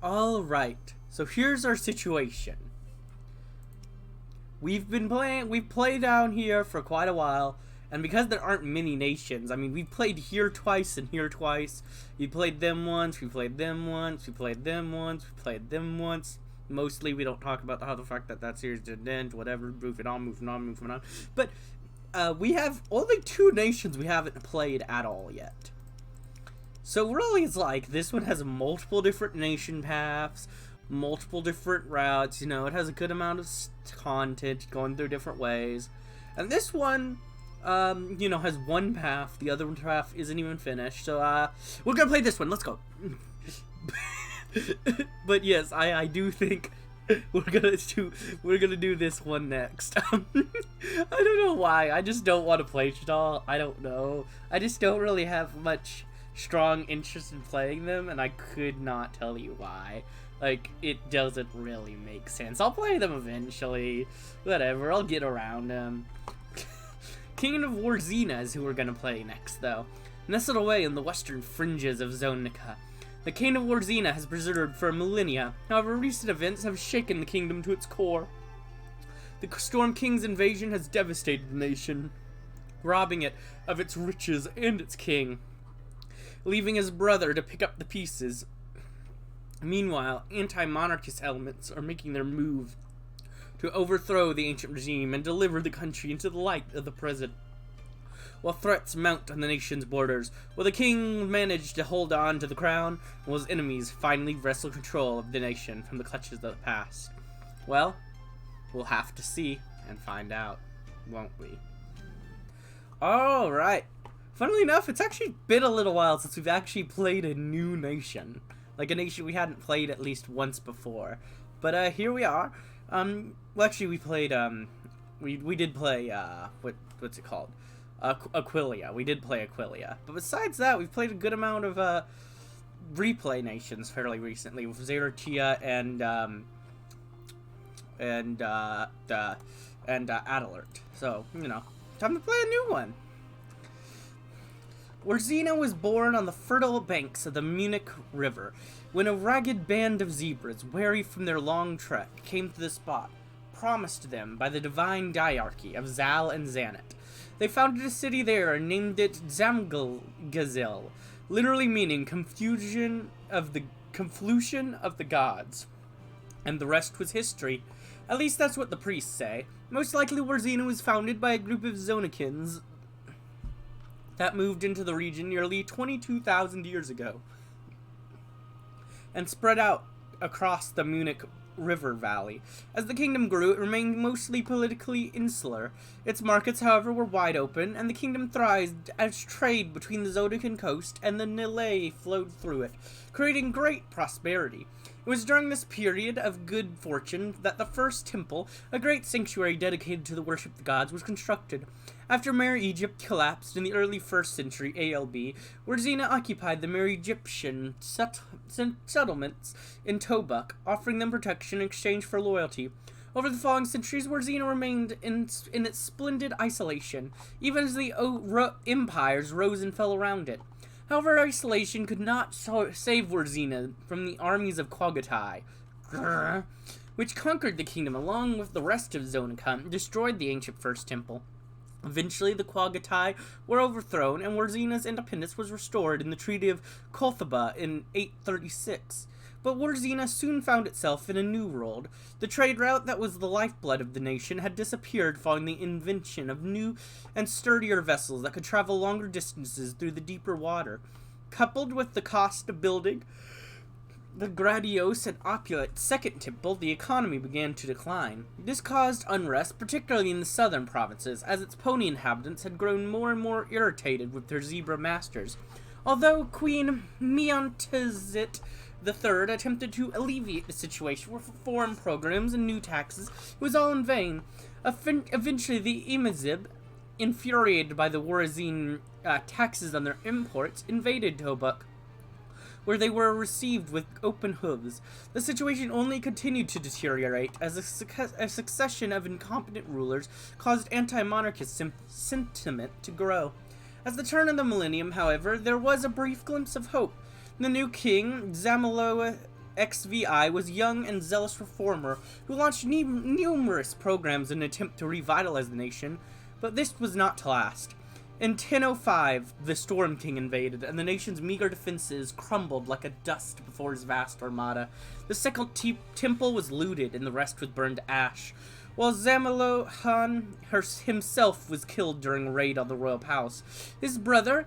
Alright, so here's our situation. We've played down here for quite a while, and because there aren't many nations, I mean, we've played here twice and here twice. We played them once, we played them once, we played them once, we played them once. Mostly we don't talk about how the fact that series didn't end, whatever, moving on. But we have only 2 nations we haven't played at all yet. So really it's like, this one has multiple different nation paths, multiple different routes, you know, it has a good amount of content going through different ways. And this one, you know, has one path, the other path isn't even finished, so, we're gonna play this one, let's go. But yes, I do think we're gonna do this one next. I don't know why, I just don't want to play Stall, I don't know. I just don't really have much strong interest in playing them, and I could not tell you why. Like, it doesn't really make sense. I'll play them eventually. Whatever, I'll get around them. Kingdom of Warzena is who we're gonna play next, though. Nestled away in the western fringes of Zonica, the Kingdom of Warzena has preserved for millennia. However, recent events have shaken the kingdom to its core. The Storm King's invasion has devastated the nation, robbing it of its riches and its king, leaving his brother to pick up the pieces. Meanwhile, anti-monarchist elements are making their move to overthrow the ancient regime and deliver the country into the light of the present. While threats mount on the nation's borders, will the king manage to hold on to the crown, and will his enemies finally wrestle control of the nation from the clutches of the past? Well, we'll have to see and find out, won't we? Alright. Funnily enough, it's actually been a little while since we've actually played a new nation. Like a nation we hadn't played at least once before. But here we are. Well, actually we played, we did play, what's it called? Aquilia. We did play Aquilia. But besides that, we've played a good amount of, replay nations fairly recently with Zeratia and Adalert. So, you know, time to play a new one. Warzena was born on the fertile banks of the Munich River, when a ragged band of zebras, weary from their long trek, came to the spot, promised to them by the divine diarchy of Zal and Xanat. They founded a city there and named it Zamgazel, literally meaning conflusion of the gods. And the rest was history. At least that's what the priests say. Most likely Warzena was founded by a group of Zonicans that moved into the region nearly 22,000 years ago and spread out across the Munich River Valley. As the kingdom grew, it remained mostly politically insular. Its markets, however, were wide open, and the kingdom thrived as trade between the Zodican coast and the Nile flowed through it, creating great prosperity. It was during this period of good fortune that the first temple, a great sanctuary dedicated to the worship of the gods, was constructed. After Mare Egypt collapsed in the early 1st century ALB, Warzena occupied the Mare Egyptian settlements in Tobuk, offering them protection in exchange for loyalty. Over the following centuries, Warzena remained in its splendid isolation, even as the empires rose and fell around it. However, isolation could not save Warzena from the armies of Quagatai, which conquered the kingdom along with the rest of Zonica and destroyed the ancient First Temple. Eventually, the Quagatai were overthrown, and Warzena's independence was restored in the Treaty of Kolthaba in 836. But Warzena soon found itself in a new world. The trade route that was the lifeblood of the nation had disappeared following the invention of new and sturdier vessels that could travel longer distances through the deeper water. Coupled with the cost of building the grandiose and opulent Second Temple, the economy began to decline. This caused unrest, particularly in the southern provinces, as its pony inhabitants had grown more and more irritated with their zebra masters. Although Queen Miantezit III attempted to alleviate the situation with reform programs and new taxes, it was all in vain. Eventually, the Imazib, infuriated by the Warzene taxes on their imports, invaded Tobuk, where they were received with open hooves. The situation only continued to deteriorate as a succession of incompetent rulers caused anti-monarchist sentiment to grow. At the turn of the millennium, however, there was a brief glimpse of hope. The new king, XVI was a young and zealous reformer who launched numerous programs in an attempt to revitalize the nation, but this was not to last. In 1005, the Storm King invaded, and the nation's meager defenses crumbled like a dust before his vast armada. The second temple was looted, and the rest was burned to ash, while Zamallohan himself was killed during a raid on the royal palace. His brother,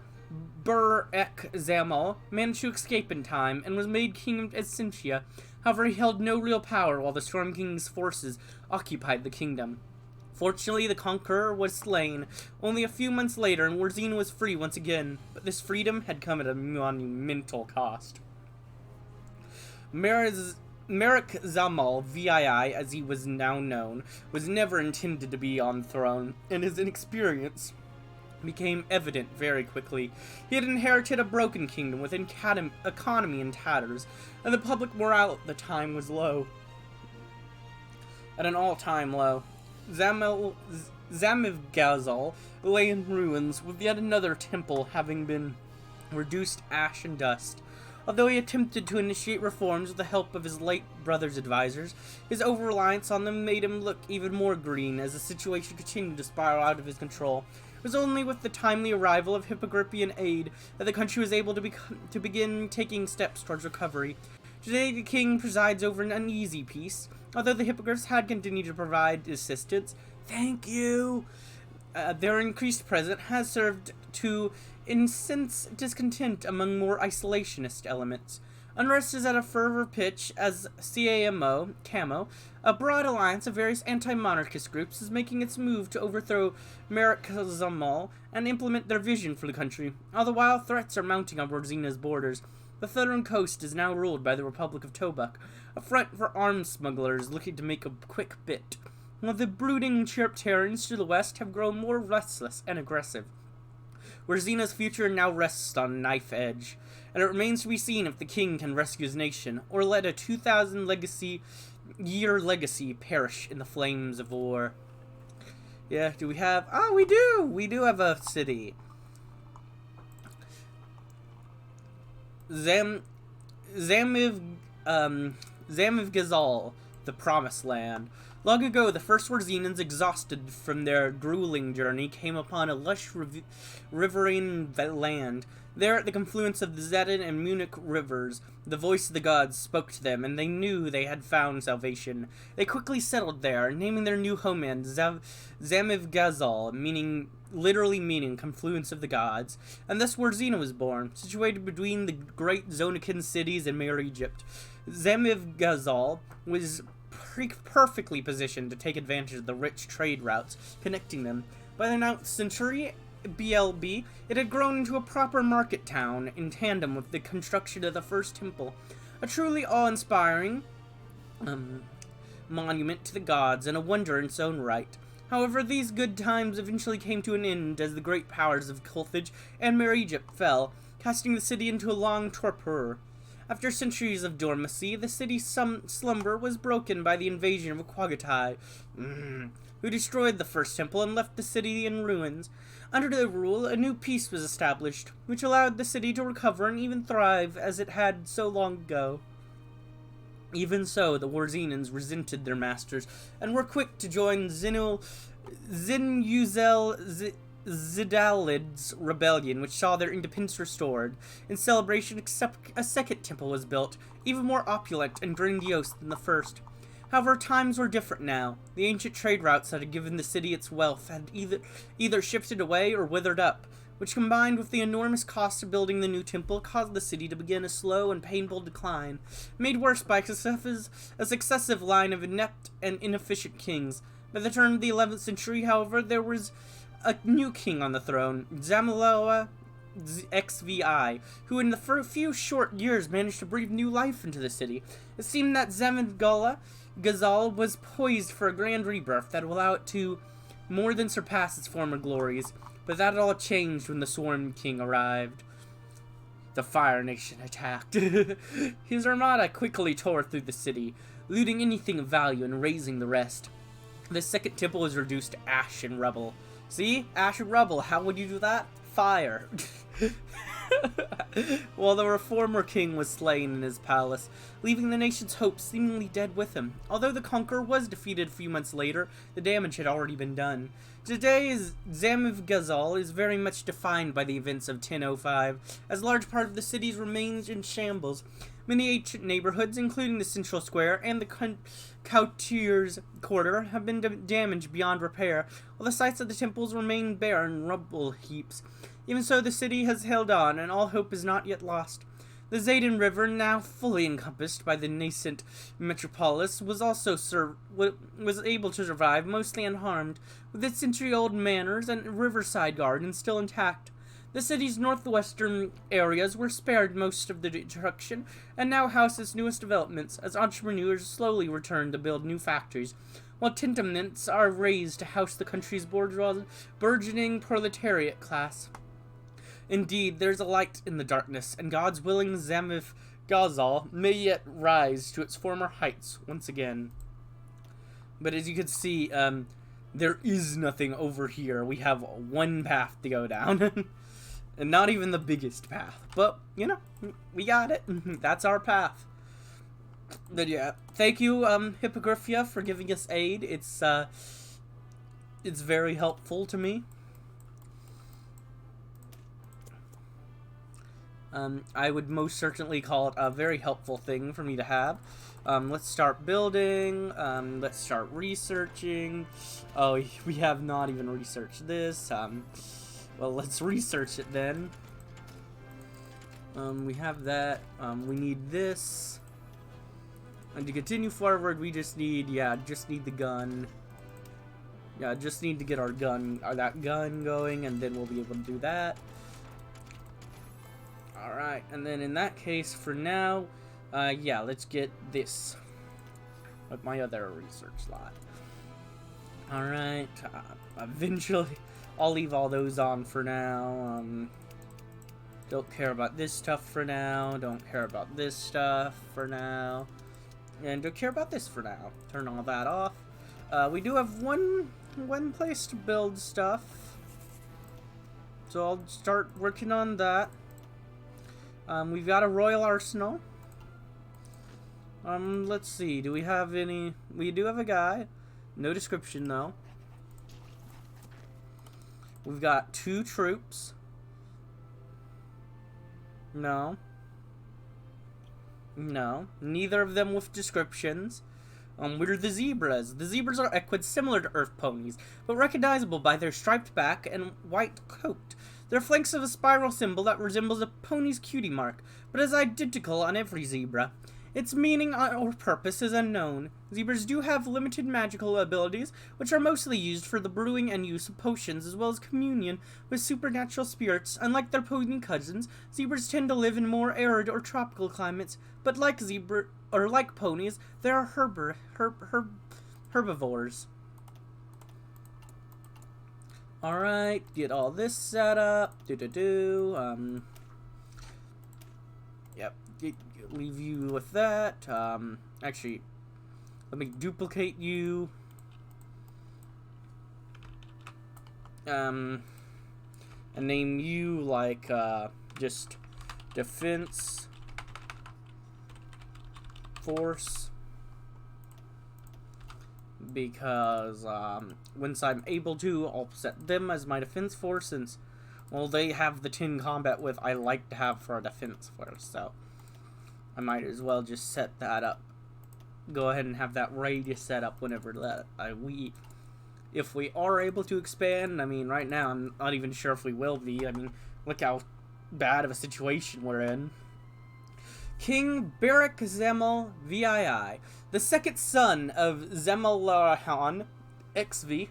Barekzamal, managed to escape in time, and was made king of Equestria. However, he held no real power while the Storm King's forces occupied the kingdom. Fortunately, the conqueror was slain only a few months later, and Warzena was free once again, but this freedom had come at a monumental cost. Barekzamal, VII, as he was now known, was never intended to be on the throne, and his inexperience became evident very quickly. He had inherited a broken kingdom with an economy in tatters, and the public morale at the time was low. At an all-time low. Zamivgazal lay in ruins, with yet another temple having been reduced to ash and dust. Although he attempted to initiate reforms with the help of his late brother's advisors, his over-reliance on them made him look even more green as the situation continued to spiral out of his control. It was only with the timely arrival of Hippogripian aid that the country was able to begin taking steps towards recovery. Today, the king presides over an uneasy peace. Although the Hippogriffs had continued to provide assistance, thank you, their increased presence has served to incense discontent among more isolationist elements. Unrest is at a fervor pitch as Camo, a broad alliance of various anti-monarchist groups, is making its move to overthrow Barekzamal and implement their vision for the country. All the while, threats are mounting on Warzena's borders. The southern coast is now ruled by the Republic of Tobuk, a front for arms smugglers looking to make a quick bit, while the brooding Chirptarians to the west have grown more restless and aggressive. Warzena's future now rests on a knife edge, and it remains to be seen if the king can rescue his nation, or let a 2,000-year legacy perish in the flames of war. Yeah, do we have... Oh, we do! We do have a city. Zamivgazal, the Promised Land. Long ago, the first Warzenans, exhausted from their grueling journey, came upon a lush riverine land. There, at the confluence of the Zedin and Munich rivers, the voice of the gods spoke to them, and they knew they had found salvation. They quickly settled there, naming their new homeland Zamivgazal, literally meaning confluence of the gods, and thus Warzena was born, situated between the great Zonican cities in Mare Egypt. Zamivgazal was perfectly positioned to take advantage of the rich trade routes connecting them. By the 9th century BLB, it had grown into a proper market town in tandem with the construction of the first temple, a truly awe-inspiring monument to the gods and a wonder in its own right. However, these good times eventually came to an end as the great powers of Carthage and Mare Egypt fell, casting the city into a long torpor. After centuries of dormancy, the city's slumber was broken by the invasion of Aquagatai, who destroyed the first temple and left the city in ruins. Under their rule, a new peace was established, which allowed the city to recover and even thrive as it had so long ago. Even so, the Warzenans resented their masters and were quick to join Zidalid's rebellion, which saw their independence restored. In celebration, a second temple was built, even more opulent and grandiose than the first. However, times were different now. The ancient trade routes that had given the city its wealth had either shifted away or withered up, which combined with the enormous cost of building the new temple caused the city to begin a slow and painful decline, made worse by a successive line of inept and inefficient kings. By the turn of the 11th century, however, there was a new king on the throne, Zamalloa XVI, who in the few short years managed to breathe new life into the city. It seemed that Zamivgazal was poised for a grand rebirth that would allow it to more than surpass its former glories, but that all changed when the Storm King arrived. The Fire Nation attacked. His armada quickly tore through the city, looting anything of value and razing the rest. The second temple was reduced to ash and rubble. See? Ash and rubble. How would you do that? Fire. While the reformer king was slain in his palace, leaving the nation's hopes seemingly dead with him. Although the conqueror was defeated a few months later, the damage had already been done. Today's Zamivgazal is very much defined by the events of 1005, as a large part of the city remains in shambles. Many ancient neighborhoods, including the central square and the Couturiers Quarter, have been damaged beyond repair, while the sites of the temples remain barren rubble heaps. Even so, the city has held on, and all hope is not yet lost. The Zayden River, now fully encompassed by the nascent metropolis, was also was able to survive mostly unharmed, with its century-old manors and riverside gardens still intact. The city's northwestern areas were spared most of the destruction, and now house its newest developments, as entrepreneurs slowly return to build new factories, while tenements are raised to house the country's burgeoning proletariat class. Indeed, there's a light in the darkness, and God's willing Zamivgazal may yet rise to its former heights once again. But as you can see, there is nothing over here. We have one path to go down. And not even the biggest path. But, you know, we got it. That's our path. But yeah, thank you, Hippogriphia, for giving us aid. It's very helpful to me. I would most certainly call it a very helpful thing for me to have. Let's start building. Let's start researching. Oh, we have not even researched this. Well, let's research it then. We have that. We need this. And to continue forward, we just need, just need the gun. Yeah, just need to get our gun, that gun going, and then we'll be able to do that. Alright, and then in that case, for now, yeah, let's get this. With my other research slot. Alright, eventually, I'll leave all those on for now. Don't care about this stuff for now. Don't care about this stuff for now. And don't care about this for now. Turn all that off. We do have one place to build stuff. So I'll start working on that. We've got a royal arsenal. Let's see. Do we have any? We do have a guy. No description, though. We've got 2 troops. No. No. Neither of them with descriptions. We're the zebras. The zebras are equids similar to earth ponies, but recognizable by their striped back and white coat. Their flanks have a spiral symbol that resembles a pony's cutie mark, but is identical on every zebra. Its meaning or purpose is unknown. Zebras do have limited magical abilities, which are mostly used for the brewing and use of potions, as well as communion with supernatural spirits. Unlike their pony cousins, zebras tend to live in more arid or tropical climates, but like ponies, they are herbivores. Alright, get all this set up. Yep, leave you with that. Actually, let me duplicate you. And name you like, just Defense Force. Because, once I'm able to, I'll set them as my defense force, since, well, they have the 10 combat with I like to have for a defense force, so I might as well just set that up. Go ahead and have that radius set up whenever that if we are able to expand. I mean, right now, I'm not even sure if we will be. I mean, look how bad of a situation we're in. King Barekzamal VII, the second son of Zemalahan XV.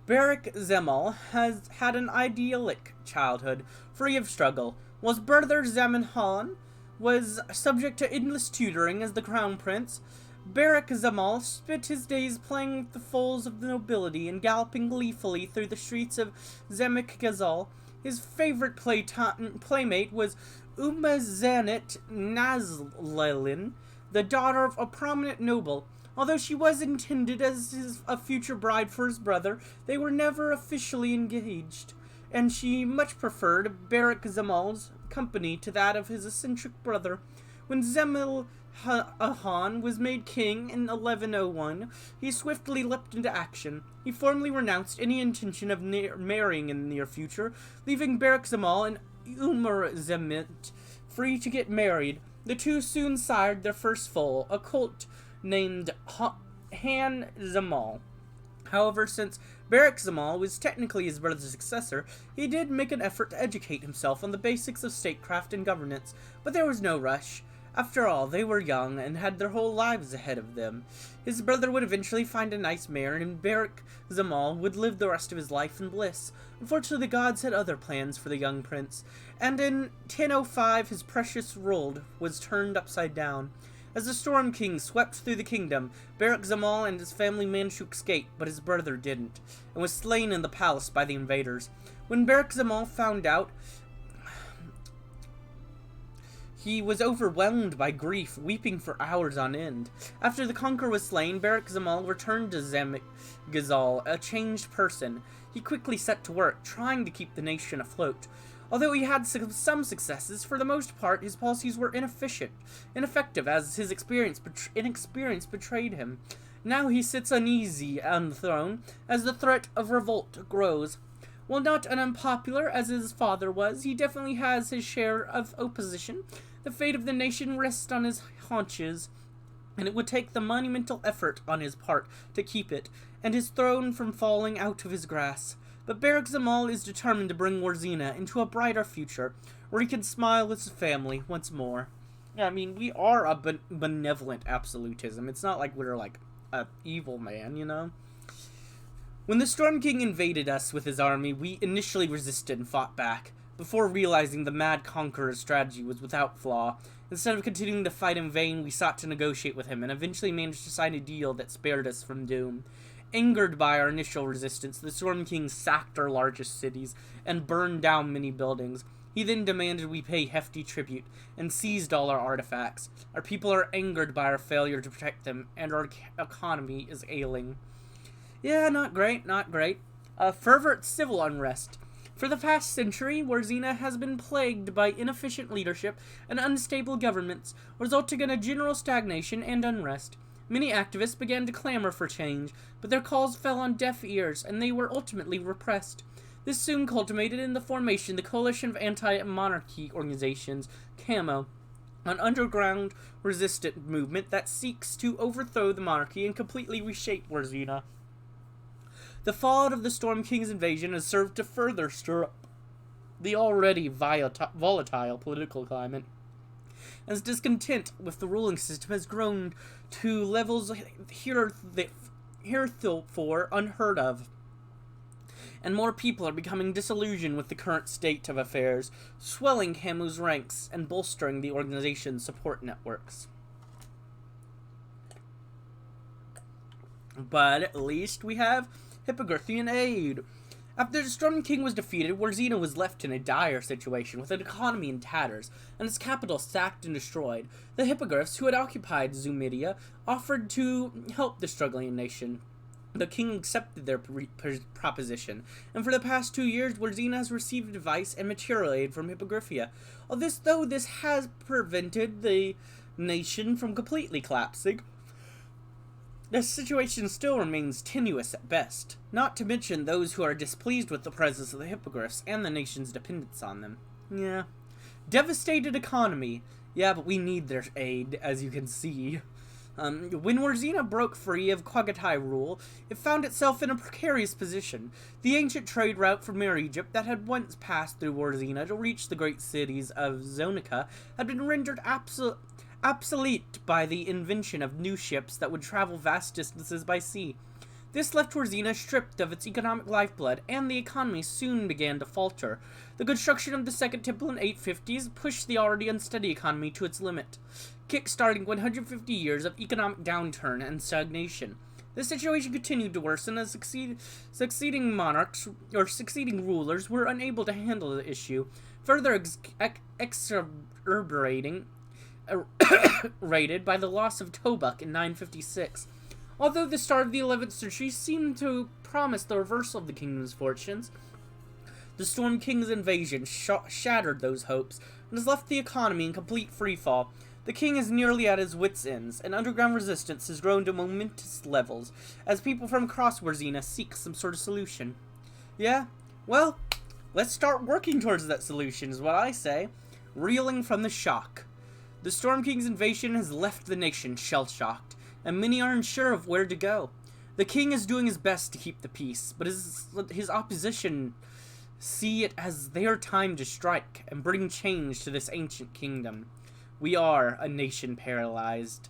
Barekzamal has had an idyllic childhood, free of struggle. While his brother Zamanhan was subject to endless tutoring as the crown prince, Barekzamal spent his days playing with the foals of the nobility and galloping gleefully through the streets of Zamivgazal. His favorite playmate was Warzena Nazlalin, the daughter of a prominent noble. Although she was intended as a future bride for his brother, they were never officially engaged. and she much preferred Barekzamal's company to that of his eccentric brother. When Zemil Ahan was made king in 1101, he swiftly leapt into action. He formally renounced any intention of marrying in the near future, leaving Barekzamal and Umar Zemit free to get married. The two soon sired their first foal, a colt named Han Zamal. However, since Barekzamal was technically his brother's successor, he did make an effort to educate himself on the basics of statecraft and governance, but there was no rush. After all, they were young and had their whole lives ahead of them. His brother would eventually find a nice mare, and Barekzamal would live the rest of his life in bliss. Unfortunately, the gods had other plans for the young prince, and in 1005 his precious world was turned upside down. As the Storm King swept through the kingdom, Barekzamal and his family managed to escape, but his brother didn't, and was slain in the palace by the invaders. When Barekzamal found out, he was overwhelmed by grief, weeping for hours on end. After the conqueror was slain, Barekzamal returned to Zemgazal, a changed person. He quickly set to work, trying to keep the nation afloat. Although he had some successes, for the most part his policies were ineffective, as his inexperience betrayed him. Now he sits uneasy on the throne, as the threat of revolt grows. While not unpopular as his father was, he definitely has his share of opposition. The fate of the nation rests on his haunches, and it would take the monumental effort on his part to keep it, and his throne from falling out of his grasp. But Barekzamal is determined to bring Warzena into a brighter future, where he can smile with his family once more. Yeah, I mean, we are a benevolent absolutism. It's not like we're like a evil man, you know? When the Storm King invaded us with his army, we initially resisted and fought back, before realizing the mad conqueror's strategy was without flaw. Instead of continuing to fight in vain, we sought to negotiate with him, and eventually managed to sign a deal that spared us from doom. Angered by our initial resistance, the Storm King sacked our largest cities, and burned down many buildings. He then demanded we pay hefty tribute, and seized all our artifacts. Our people are angered by our failure to protect them, and our economy is ailing. Yeah, not great, not great. Fervent civil unrest. For the past century, Warzena has been plagued by inefficient leadership and unstable governments, resulting in a general stagnation and unrest. Many activists began to clamor for change, but their calls fell on deaf ears, and they were ultimately repressed. This soon culminated in the formation of the Coalition of Anti-Monarchy Organizations, CAMO, an underground resistant movement that seeks to overthrow the monarchy and completely reshape Warzena. The fallout of the Storm King's invasion has served to further stir up the already volatile political climate, as discontent with the ruling system has grown to levels heretofore unheard of, and more people are becoming disillusioned with the current state of affairs, swelling CAMO's ranks and bolstering the organization's support networks. But at least we have Hippogrithian aid. After the Storm King was defeated, Warzena was left in a dire situation, with an economy in tatters, and its capital sacked and destroyed. The Hippogriffs, who had occupied Zumedia, offered to help the struggling nation. The king accepted their proposition, and for the past 2 years, Warzena has received advice and material aid from Hippogriffia. Although this has prevented the nation from completely collapsing, the situation still remains tenuous at best, not to mention those who are displeased with the presence of the Hippogriffs and the nation's dependence on them. Yeah. Devastated economy. Yeah, but we need their aid, as you can see. When Warzena broke free of Quagatai rule, it found itself in a precarious position. The ancient trade route from Near Egypt that had once passed through Warzena to reach the great cities of Zonica had been rendered obsolete by the invention of new ships that would travel vast distances by sea. This left Warzena stripped of its economic lifeblood, and the economy soon began to falter. The construction of the Second Temple in 850s pushed the already unsteady economy to its limit, kick-starting 150 years of economic downturn and stagnation. The situation continued to worsen as succeeding monarchs, or succeeding rulers, were unable to handle the issue, further exacerbating rated by the loss of Tobuk in 956. Although the start of the 11th century seemed to promise the reversal of the kingdom's fortunes, The Storm King's invasion shattered those hopes and has left the economy in complete freefall. The king is nearly at his wits' ends, and underground resistance has grown to momentous levels as people from across Warzena seek some sort of solution. Yeah, well, let's start working towards that solution, is what I say. Reeling from the shock. The Storm King's invasion has left the nation shell-shocked, and many are unsure of where to go. The king is doing his best to keep the peace, but his opposition see it as their time to strike and bring change to this ancient kingdom. We are a nation paralyzed.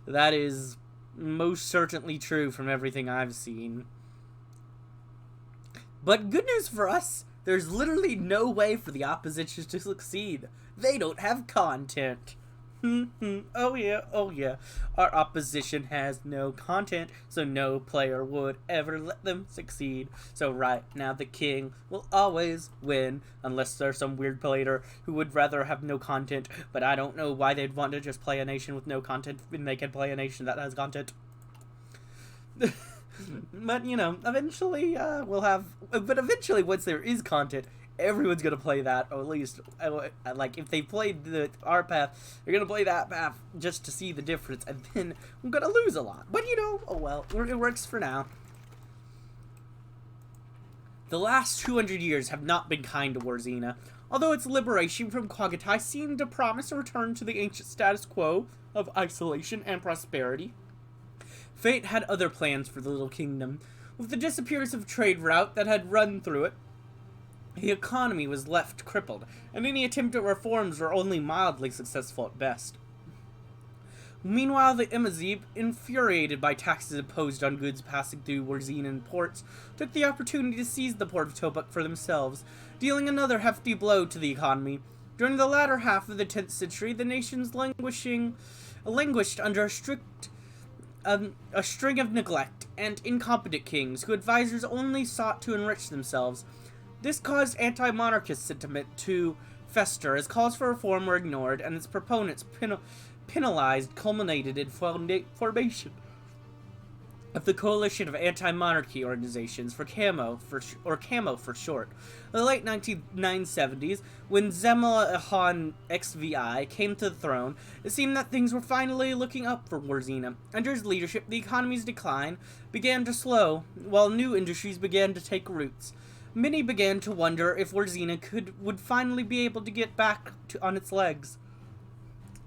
That is most certainly true from everything I've seen. But good news for us, there's literally no way for the opposition to succeed. They don't have content. Oh yeah. Our opposition has no content, so no player would ever let them succeed. So right now the king will always win, unless there's some weird player who would rather have no content, but I don't know why they'd want to just play a nation with no content when they can play a nation that has content. But, you know, eventually we'll have... But eventually, once there is content, everyone's going to play that, or at least, like, if they played our path, they're going to play that path just to see the difference, and then I'm going to lose a lot. But, you know, oh well, it works for now. The last 200 years have not been kind to Warzena, although its liberation from Quagatai seemed to promise a return to the ancient status quo of isolation and prosperity. Fate had other plans for the little kingdom. With the disappearance of a trade route that had run through it, the economy was left crippled, and any attempt at reforms were only mildly successful at best. Meanwhile, the Imazib, infuriated by taxes imposed on goods passing through Warzenan ports, took the opportunity to seize the port of Tobuk for themselves, dealing another hefty blow to the economy. During the latter half of the 10th century, the nations languished under a string of neglect and incompetent kings whose advisors only sought to enrich themselves. This caused anti-monarchist sentiment to fester as calls for reform were ignored and its proponents penalized, culminated in formation of the Coalition of Anti-Monarchy Organizations, Camo for short. In the late 1970s, when Zemal XVI came to the throne, it seemed that things were finally looking up for Warzena. Under his leadership, the economy's decline began to slow, while new industries began to take roots. Many began to wonder if Warzena would finally be able to get back on its legs.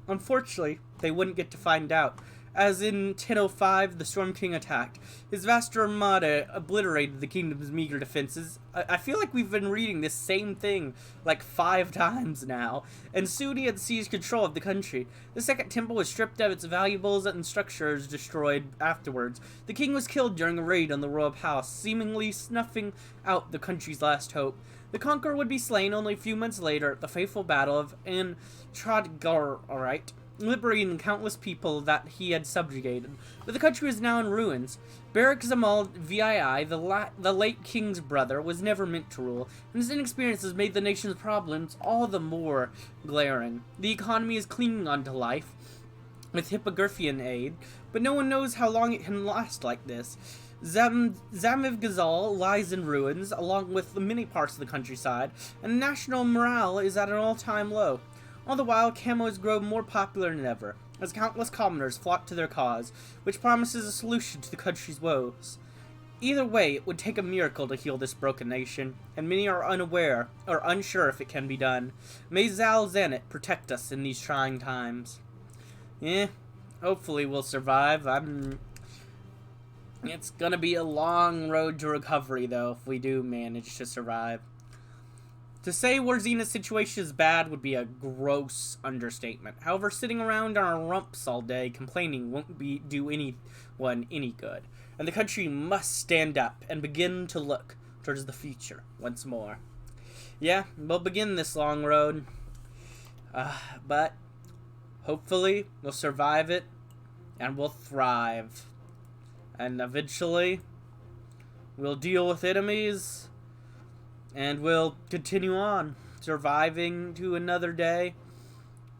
Unfortunately, they wouldn't get to find out. As in 1005, the Storm King attacked. His vast armada obliterated the kingdom's meager defenses. I feel like we've been reading this same thing like 5 times now. And soon he had seized control of the country. The Second Temple was stripped of its valuables and structures destroyed afterwards. The king was killed during a raid on the royal palace, seemingly snuffing out the country's last hope. The conqueror would be slain only a few months later at the fateful battle of Antradgarorite, liberating countless people that he had subjugated. But the country was now in ruins. Barekzamal VII, the late king's brother, was never meant to rule, and his inexperience has made the nation's problems all the more glaring. The economy is clinging on to life, with Hippogrifian aid, but no one knows how long it can last like this. Zamivgazal lies in ruins, along with many parts of the countryside, and national morale is at an all-time low. All the while, Camo has grown more popular than ever, as countless commoners flock to their cause, which promises a solution to the country's woes. Either way, it would take a miracle to heal this broken nation, and many are unaware or unsure if it can be done. May Zal Zenit protect us in these trying times. Hopefully we'll survive. It's gonna be a long road to recovery, though, if we do manage to survive. To say Warzena's situation is bad would be a gross understatement. However, sitting around on our rumps all day complaining won't do anyone any good. And the country must stand up and begin to look towards the future once more. Yeah, we'll begin this long road. But hopefully we'll survive it and we'll thrive. And eventually we'll deal with enemies. And we'll continue on, surviving to another day,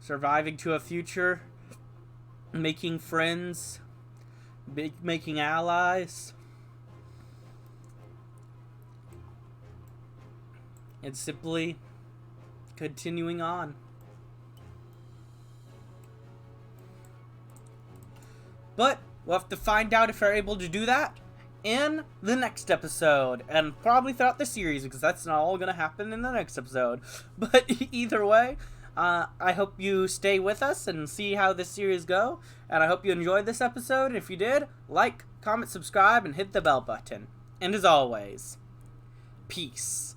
surviving to a future, making friends, making allies. and simply continuing on. But we'll have to find out if we're able to do that in the next episode, and probably throughout the series, because that's not all going to happen in the next episode. But either way, I hope you stay with us and see how this series go, and I hope you enjoyed this episode. And if you did, like, comment, subscribe, and hit the bell button. And as always, peace.